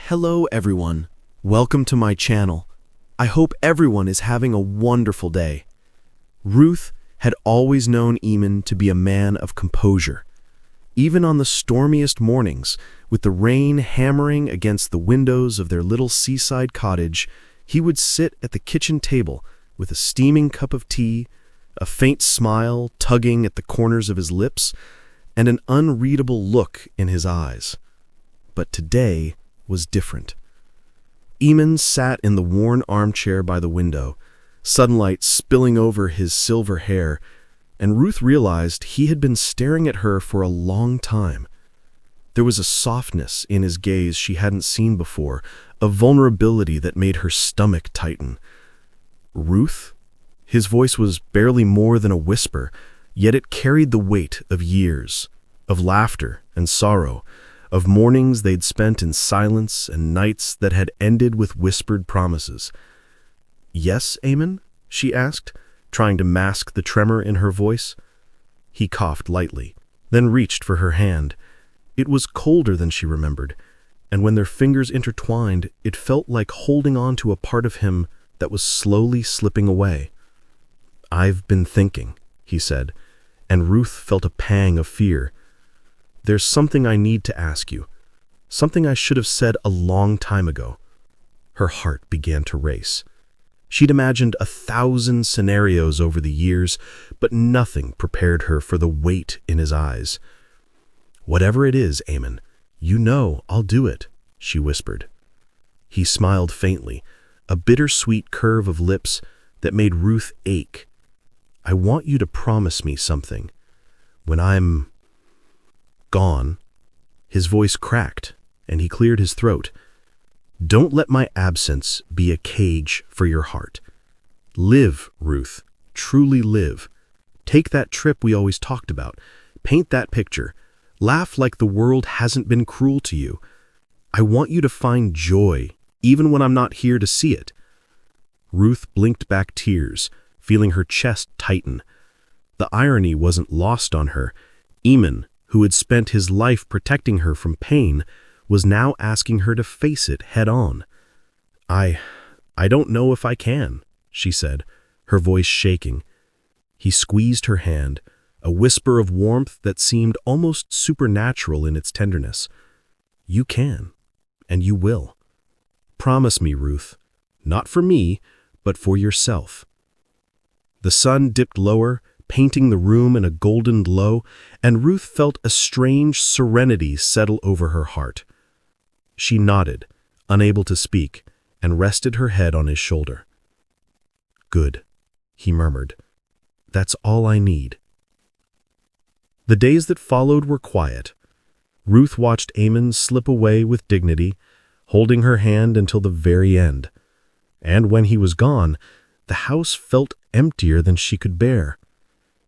Hello everyone, welcome to my channel. I hope everyone is having a wonderful day. Ruth had always known Eamonn to be a man of composure. Even on the stormiest mornings, with the rain hammering against the windows of their little seaside cottage, he would sit at the kitchen table with a steaming cup of tea, a faint smile tugging at the corners of his lips, and an unreadable look in his eyes. But today was different. Eamonn sat in the worn armchair by the window, sunlight spilling over his silver hair, and Ruth realized he had been staring at her for a long time. There was a softness in his gaze she hadn't seen before, a vulnerability that made her stomach tighten. "Ruth?" His voice was barely more than a whisper, yet it carried the weight of years, of laughter and sorrow, of mornings they'd spent in silence and nights that had ended with whispered promises. "Yes, Eamonn?" she asked, trying to mask the tremor in her voice. He coughed lightly, then reached for her hand. It was colder than she remembered, and when their fingers intertwined, it felt like holding on to a part of him that was slowly slipping away. "I've been thinking," he said, and Ruth felt a pang of fear. "There's something I need to ask you, something I should have said a long time ago." Her heart began to race. She'd imagined 1,000 scenarios over the years, but nothing prepared her for the weight in his eyes. "Whatever it is, Eamonn, you know I'll do it," she whispered. He smiled faintly, a bittersweet curve of lips that made Ruth ache. "I want you to promise me something. When I'm gone," his voice cracked, and he cleared his throat. "Don't let my absence be a cage for your heart. Live, Ruth, truly live. Take that trip we always talked about. Paint that picture. Laugh like the world hasn't been cruel to you. I want you to find joy, even when I'm not here to see it." Ruth blinked back tears, feeling her chest tighten. The irony wasn't lost on her. Eamonn, who had spent his life protecting her from pain, was now asking her to face it head-on. I don't know if I can," she said, her voice shaking. He squeezed her hand, a whisper of warmth that seemed almost supernatural in its tenderness. "You can, and you will. Promise me, Ruth, not for me, but for yourself." The sun dipped lower, painting the room in a golden glow, and Ruth felt a strange serenity settle over her heart. She nodded, unable to speak, and rested her head on his shoulder. "Good," he murmured. "That's all I need." The days that followed were quiet. Ruth watched Eamonn slip away with dignity, holding her hand until the very end. And when he was gone, the house felt emptier than she could bear.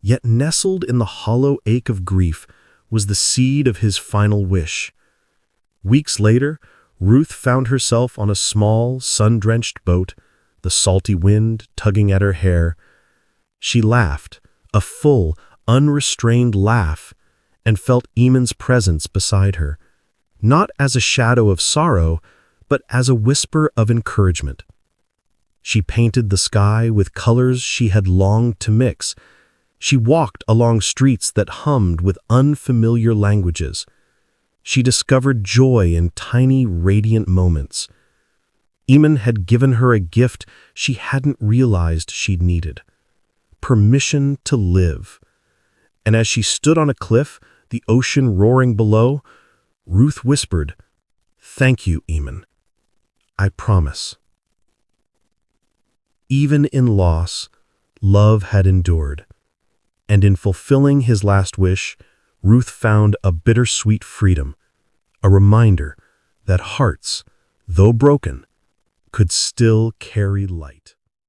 Yet nestled in the hollow ache of grief was the seed of his final wish. Weeks later, Ruth found herself on a small, sun-drenched boat, the salty wind tugging at her hair. She laughed, a full, unrestrained laugh, and felt Eamonn's presence beside her, not as a shadow of sorrow, but as a whisper of encouragement. She painted the sky with colors she had longed to mix. She walked along streets that hummed with unfamiliar languages. She discovered joy in tiny, radiant moments. Eamonn had given her a gift she hadn't realized she'd needed: permission to live. And as she stood on a cliff, the ocean roaring below, Ruth whispered, "Thank you, Eamonn. I promise." Even in loss, love had endured. And in fulfilling his last wish, Ruth found a bittersweet freedom, a reminder that hearts, though broken, could still carry light.